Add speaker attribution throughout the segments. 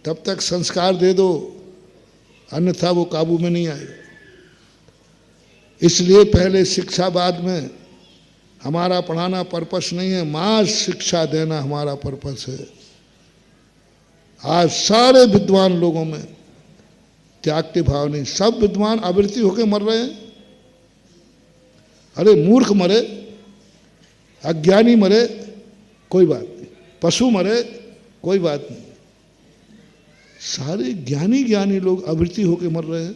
Speaker 1: तब तक संस्कार दे दो, अन्यथा वो काबू में नहीं आएगा। इसलिए पहले शिक्षा, बाद में। हमारा पढ़ाना पर्पस नहीं है, मास शिक्षा देना हमारा पर्पस है। आज सारे विद्वान लोगों में त्याग के भाव नहीं, सब विद्वान आवृत्ति होकर मर रहे हैं। अरे मूर्ख मरे, अज्ञानी मरे, कोई बात नहीं, पशु मरे, कोई बात नहीं, सारे ज्ञानी ज्ञानी लोग आवृत्ति होकर मर रहे हैं,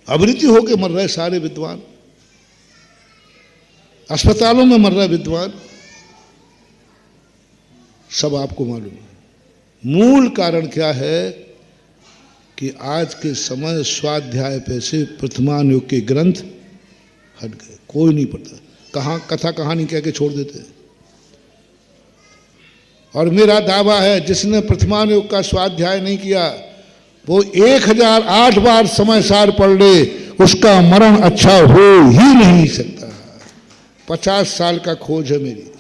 Speaker 1: आवृत्ति होकर मर रहे सारे विद्वान, अस्पतालों में मर रहे विद्वान, सब आपको मालूम है। मूल कारण क्या है कि आज के समय स्वाध्याय पे से वर्तमान युग के ग्रंथ हट गए, कोई नहीं पढ़ता, कहाँ कथा कहानी कह के छोड़ देते हैं। और मेरा दावा है जिसने वर्तमान युग का स्वाध्याय नहीं किया वो 1008 बार समय सार पढ़ ले, उसका मरण अच्छा हो ही नहीं सकता। 50 साल का खोज है मेरी,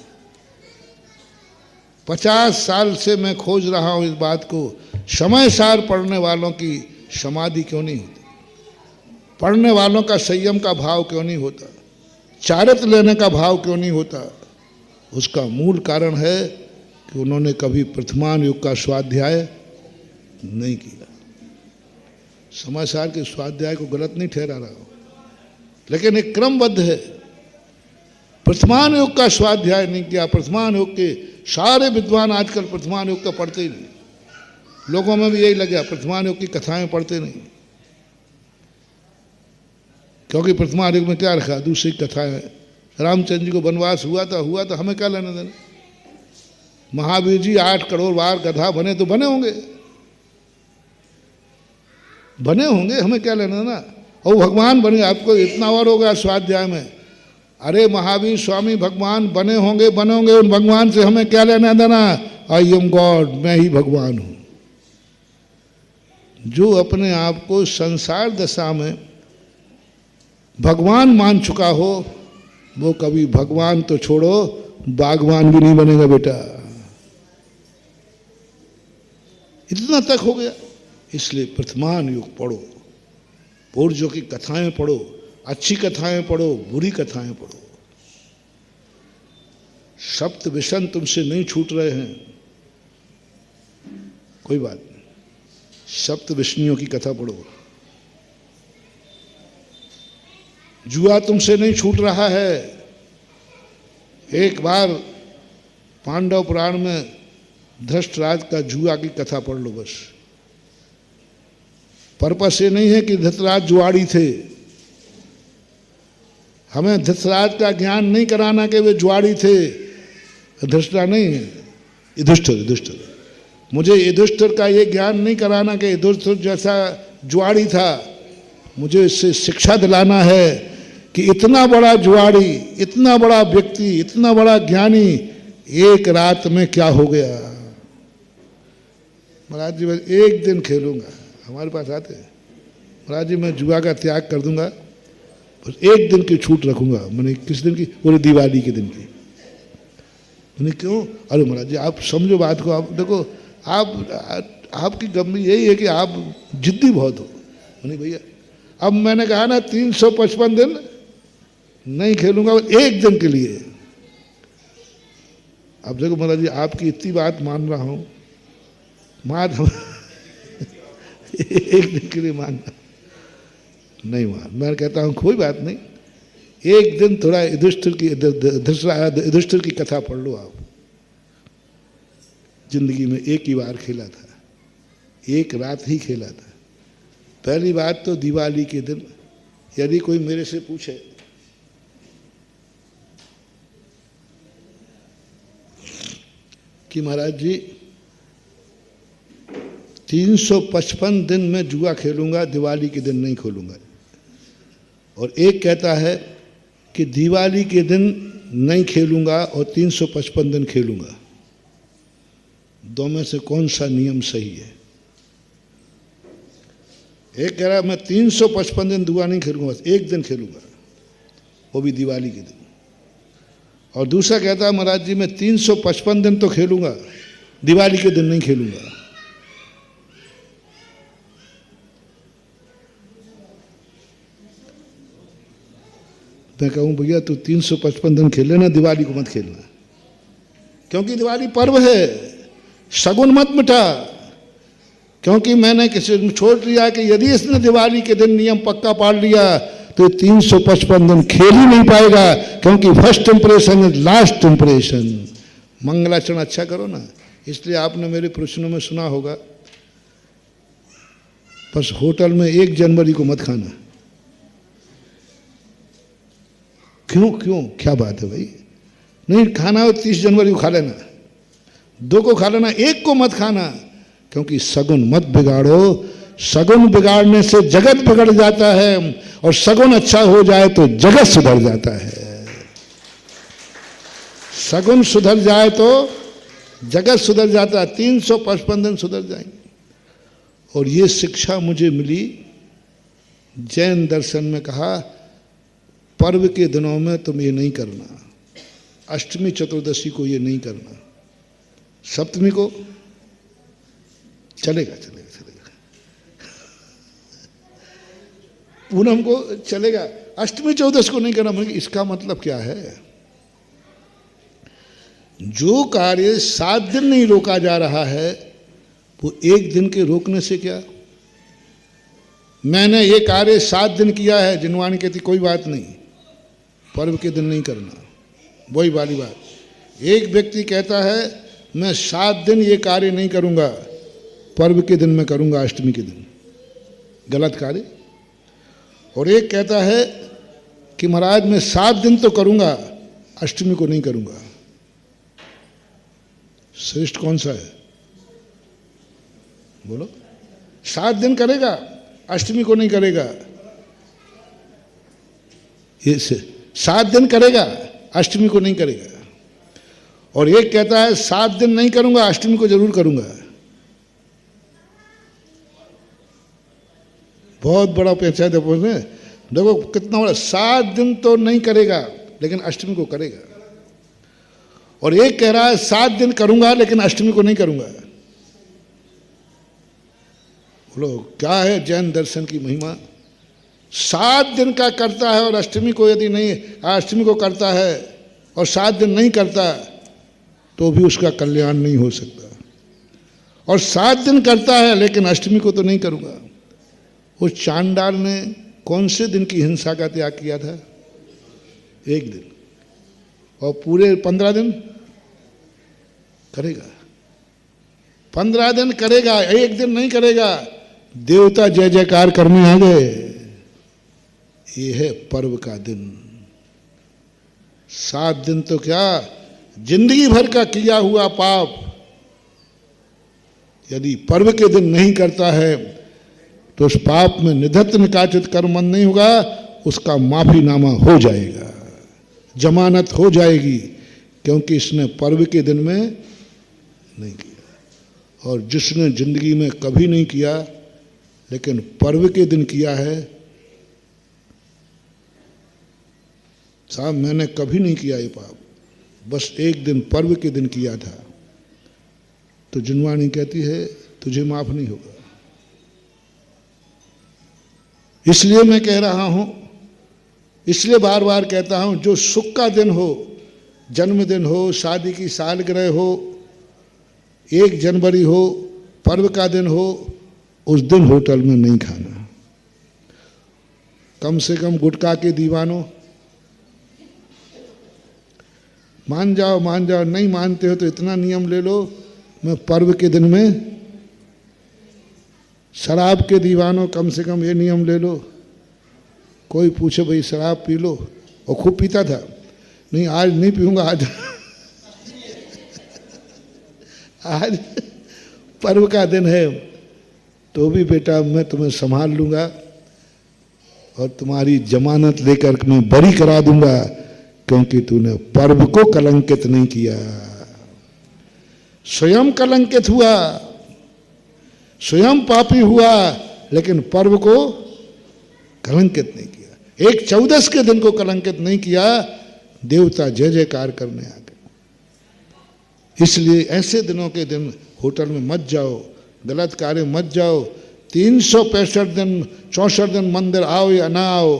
Speaker 1: 50 साल से मैं खोज रहा हूं इस बात को। समय सार पढ़ने वालों की समाधि क्यों नहीं होती, पढ़ने वालों का संयम का भाव क्यों नहीं होता, चारित्र लेने का भाव क्यों नहीं होता? उसका मूल कारण है कि उन्होंने कभी वर्तमान युग का स्वाध्याय नहीं किया। समय सार के स्वाध्याय को गलत नहीं ठहरा रहा हूं, लेकिन एक क्रमबद्ध है। वर्तमान युग का स्वाध्याय नहीं किया। वर्तमान युग के सारे विद्वान आजकल वर्तमान युग का पढ़ते ही नहीं, लोगों में भी यही लगा वर्तमान युग की कथाएं पढ़ते नहीं, क्योंकि वर्तमान युग में क्या रखा, दूसरी कथाएं। रामचंद्र जी को वनवास हुआ था, हमें क्या लेना देना। महावीर जी 8 करोड़ बार गधा बने तो बने होंगे, हमें क्या लेना देना। और भगवान बने, आपको इतना और होगा स्वाध्याय में। अरे महावीर स्वामी भगवान बने होंगे, उन भगवान से हमें क्या लेना देना। आई एम गॉड, मैं ही भगवान हूं। जो अपने आप को संसार दशा में भगवान मान चुका हो वो कभी भगवान तो छोड़ो बागवान भी नहीं बनेगा बेटा। इतना तक हो गया। इसलिए वर्तमान युग पढ़ो, पूर्वजों की कथाएं पढ़ो, अच्छी कथाएं पढ़ो, बुरी कथाएं पढ़ो। सप्त विषण तुमसे नहीं छूट रहे हैं, कोई बात नहीं, सप्त विष्णुओं की कथा पढ़ो। जुआ तुमसे नहीं छूट रहा है। एक बार पांडव पुराण में धृतराज का जुआ की कथा पढ़ लो बस। पर्पस ये नहीं है कि धृतराज जुआड़ी थे, हमें धृतराज का ज्ञान नहीं कराना कि वे जुआड़ी थे। धृष्टा नहीं, युधिष्ठिर। मुझे युधिष्ठिर का ये ज्ञान नहीं कराना कि युधिष्ठिर जैसा जुआड़ी था। मुझे इससे शिक्षा दिलाना है कि इतना बड़ा जुआड़ी, इतना बड़ा व्यक्ति, इतना बड़ा ज्ञानी एक रात में क्या हो गया। महाराज जी मैं एक दिन खेलूंगा, हमारे पास आते हैं, महाराज जी मैं जुआ का त्याग कर दूंगा, बस एक दिन की छूट रखूंगा। मैंने किस दिन की? बोले दिवाली के दिन की। मैंने क्यों? अरे महाराज जी आप समझो बात को, आप देखो आपकी गमी यही है कि आप जिद्दी बहुत हो। मैंने भैया अब मैंने कहा ना 355 दिन नहीं खेलूंगा, एक दिन के लिए। अब देखो महाराज जी आपकी इतनी बात मान रहा हूं, एक दिन के लिए मानना नहीं मान। मैं कहता हूं कोई बात नहीं, एक दिन थोड़ा युधिष्ठिर की कथा पढ़ लो आप। जिंदगी में एक ही बार खेला था, एक रात ही खेला था। पहली बात तो दिवाली के दिन यदि कोई मेरे से पूछे कि महाराज जी 355 दिन में जुआ खेलूंगा, दिवाली के दिन नहीं खोलूंगा, और एक कहता है कि दिवाली के दिन नहीं खेलूंगा और 355 दिन खेलूंगा, दो में से कौन सा नियम सही है? एक कह रहा है मैं 355 दिन जुआ नहीं खेलूंगा, बस एक दिन खेलूंगा, वो भी दिवाली के दिन। और दूसरा कहता है महाराज जी मैं 355 दिन तो खेलूंगा दिवाली के दिन नहीं खेलूंगा। मैं कहूं भैया तू 355 दिन खेल लेना, दिवाली को मत खेलना, क्योंकि दिवाली पर्व है, शगुन मत मिटा। क्योंकि मैंने किसी छोड़ लिया कि यदि इसने दिवाली के दिन नियम पक्का पाल लिया तो 355 दिन खेल ही नहीं पाएगा, क्योंकि first impression is last impression. मंगलाचरण अच्छा करो ना। इसलिए आपने मेरे प्रश्नों में सुना होगा, बस होटल में 1 जनवरी को मत खाना। क्यों क्यों क्या बात है भाई? नहीं खाना हो 30 जनवरी को खा लेना, 2 को खा लेना, 1 को मत खाना, क्योंकि सगुन मत बिगाड़ो। सगुन बिगाड़ने से जगत बिगड़ जाता है, और सगुन अच्छा हो जाए तो जगत सुधर जाता है। सगुन सुधर जाए तो जगत सुधर जाता है, 355 दिन सुधर जाएंगे। और ये शिक्षा मुझे मिली जैन दर्शन में, कहा पर्व के दिनों में तुम ये नहीं करना, अष्टमी चतुर्दशी को ये नहीं करना, सप्तमी को चलेगा चलेगा चलेगा, पूनम को चलेगा, अष्टमी चौदश को नहीं करना। मतलब इसका मतलब क्या है? जो कार्य 7 दिन नहीं रोका जा रहा है वो 1 दिन के रोकने से क्या? मैंने ये कार्य 7 दिन किया है, जिनवानी कहती कोई बात नहीं, पर्व के दिन नहीं करना। वही वाली बात। एक व्यक्ति कहता है मैं 7 दिन ये कार्य नहीं करूंगा, पर्व के दिन मैं करूंगा, अष्टमी के दिन, गलत कार्य। और एक कहता है कि महाराज मैं 7 दिन तो करूंगा, अष्टमी को नहीं करूंगा। श्रेष्ठ कौन सा है? बोलो। 7 दिन करेगा, अष्टमी को नहीं करेगा। ये 7 दिन करेगा, अष्टमी को नहीं करेगा। और एक कहता है 7 दिन नहीं करूंगा, अष्टमी को जरूर करूंगा। बहुत बड़ा पंचायत है। देखो कितना बड़ा, 7 दिन तो नहीं करेगा लेकिन अष्टमी को करेगा। और एक कह रहा है 7 दिन करूंगा लेकिन अष्टमी को नहीं करूंगा। बोलो क्या है जैन दर्शन की महिमा? 7 दिन का करता है और अष्टमी को यदि नहीं, अष्टमी को करता है और 7 दिन नहीं करता तो भी उसका कल्याण नहीं हो सकता। और 7 दिन करता है लेकिन अष्टमी को तो नहीं करूंगा। उस चांडाल ने कौन से दिन की हिंसा का त्याग किया था? 1 दिन। और पूरे 15 दिन करेगा, 15 दिन करेगा, 1 दिन नहीं करेगा। देवता जय जयकार करने आ गए। ये है पर्व का दिन। 7 दिन तो क्या, जिंदगी भर का किया हुआ पाप यदि पर्व के दिन नहीं करता है तो उस पाप में निधत्त निकाचित कर्म नहीं होगा, उसका माफीनामा हो जाएगा, जमानत हो जाएगी, क्योंकि इसने पर्व के दिन में नहीं किया। और जिसने जिंदगी में कभी नहीं किया लेकिन पर्व के दिन किया है, साहब मैंने कभी नहीं किया ये पाप, बस 1 दिन पर्व के दिन किया था, तो जिनवानी कहती है तुझे माफ नहीं होगा। इसलिए मैं कह रहा हूं, इसलिए बार बार कहता हूं, जो सुख का दिन हो, जन्मदिन हो, शादी की सालगिरह हो, 1 जनवरी हो, पर्व का दिन हो, उस दिन होटल में नहीं खाना। कम से कम गुटखा के दीवानों मान जाओ, नहीं मानते हो तो इतना नियम ले लो, मैं पर्व के दिन में, शराब के दीवानों कम से कम ये नियम ले लो, कोई पूछे भाई शराब पी लो, और खूब पीता था, नहीं आज नहीं पीऊंगा, आज पर्व का दिन है, तो भी बेटा मैं तुम्हें संभाल लूंगा और तुम्हारी जमानत लेकर मैं बरी करा दूंगा, क्योंकि तूने पर्व को कलंकित नहीं किया। स्वयं कलंकित हुआ, स्वयं पापी हुआ, लेकिन पर्व को कलंकित नहीं किया। 1 चौदस के दिन को कलंकित नहीं किया, देवता जय जयकार करने आ गए। इसलिए ऐसे दिनों के दिन होटल में मत जाओ, गलत कार्य मत जाओ। 365 दिन 64 दिन मंदिर आओ या ना आओ,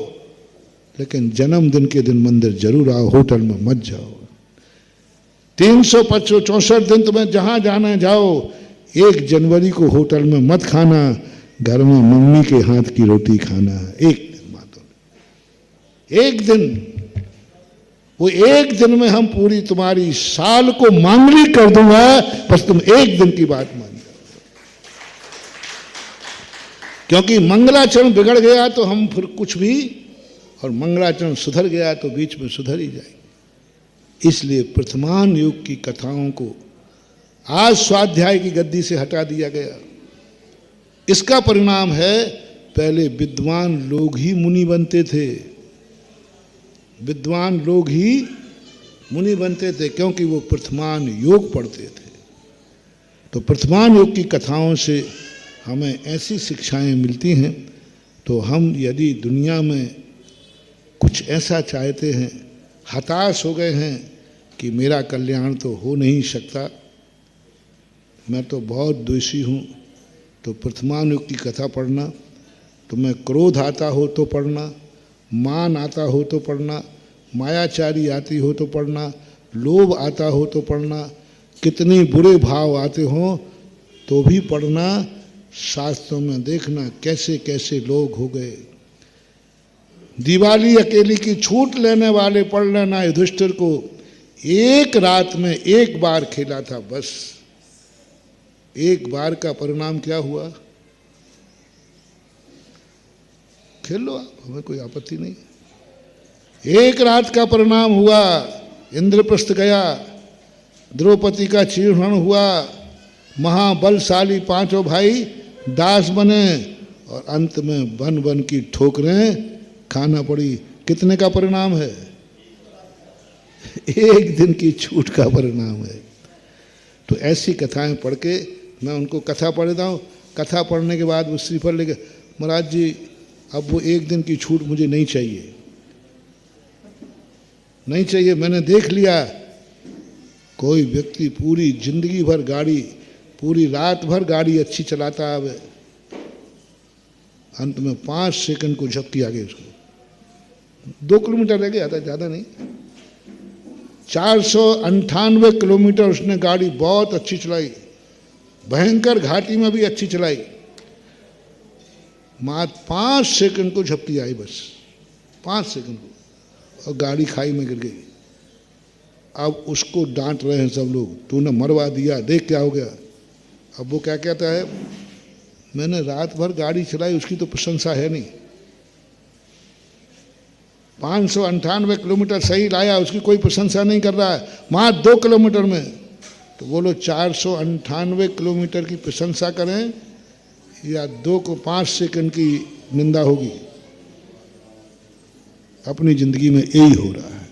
Speaker 1: लेकिन जन्मदिन के दिन मंदिर जरूर आओ, होटल में मत जाओ। 364 दिन तुम्हें जहां जाना जाओ, 1 जनवरी को होटल में मत खाना, घर में मम्मी के हाथ की रोटी खाना। एक दिन मातो, एक दिन, वो एक दिन में हम पूरी तुम्हारी साल को मांगलिक कर दूंगा, बस तुम एक दिन की बात मान जाओ। क्योंकि मंगलाचरण बिगड़ गया तो हम फिर कुछ भी, और मंगलाचरण सुधर गया तो बीच में सुधर ही जाएगी। इसलिए वर्तमान युग की कथाओं को आज स्वाध्याय की गद्दी से हटा दिया गया। इसका परिणाम है, पहले विद्वान लोग ही मुनि बनते थे, विद्वान लोग ही मुनि बनते थे, क्योंकि वो वर्तमान योग पढ़ते थे। तो वर्तमान योग की कथाओं से हमें ऐसी शिक्षाएं मिलती हैं। तो हम यदि दुनिया में कुछ ऐसा चाहते हैं, हताश हो गए हैं कि मेरा कल्याण तो हो नहीं सकता, मैं तो बहुत द्वेषी हूँ, तो वर्तमान युग की कथा पढ़ना। तुम्हें क्रोध आता हो तो पढ़ना, मान आता हो तो पढ़ना, मायाचारी आती हो तो पढ़ना, लोभ आता हो तो पढ़ना, कितने बुरे भाव आते हो तो भी पढ़ना। शास्त्रों में देखना कैसे कैसे लोग हो गए। दिवाली अकेली की छूट लेने वाले पढ़ लेना, युधिष्ठिर को एक रात में एक बार खेला था, बस एक बार का परिणाम क्या हुआ। खेल लो आप, हमें कोई आपत्ति नहीं। एक रात का परिणाम हुआ, इंद्रप्रस्थ गया, द्रौपदी का चीरहरण हुआ, महाबलशाली 5 भाई दास बने, और अंत में बन बन की ठोकरें खाना पड़ी। कितने का परिणाम है? एक दिन की छूट का परिणाम है। तो ऐसी कथाएं पढ़ के मैं उनको कथा पढ़ता हूँ। कथा पढ़ने के बाद वो श्रीफल लेके, महाराज जी अब वो एक दिन की छूट मुझे नहीं चाहिए, नहीं चाहिए। मैंने देख लिया, कोई व्यक्ति पूरी जिंदगी भर गाड़ी, पूरी रात भर गाड़ी अच्छी चलाता है, अंत में 5 सेकंड को झपकी आ गई उसको, 2 किलोमीटर रह गया था, ज़्यादा नहीं। 498 किलोमीटर उसने गाड़ी बहुत अच्छी चलाई, भयंकर घाटी में भी अच्छी चलाई, मात्र 5 सेकंड को झपकी आई, बस 5 सेकंड को, और गाड़ी खाई में गिर गई। अब उसको डांट रहे हैं सब लोग, तूने मरवा दिया, देख क्या हो गया। अब वो क्या कहता है, मैंने रात भर गाड़ी चलाई, उसकी तो प्रशंसा है नहीं। 598 किलोमीटर सही लाया, उसकी कोई प्रशंसा नहीं कर रहा है, मात्र 2 किलोमीटर में। तो बोलो 498 किलोमीटर की प्रशंसा करें या 2 को 5 सेकंड की निंदा होगी। अपनी जिंदगी में यही हो रहा है,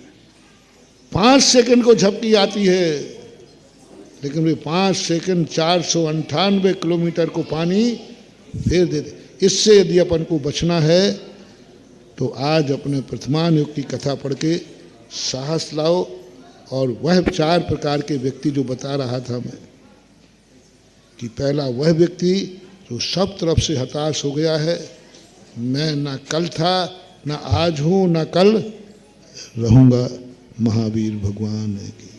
Speaker 1: 5 सेकंड को झपकी आती है, लेकिन वे 5 सेकंड 498 किलोमीटर को पानी फेर देते। इससे यदि अपन को बचना है तो आज अपने वर्तमान युग की कथा पढ़ के साहस लाओ। और वह 4 प्रकार के व्यक्ति जो बता रहा था मैं, कि पहला वह व्यक्ति जो सब तरफ से हताश हो गया है, मैं ना कल था, ना आज हूँ, ना कल रहूँगा। महावीर भगवान की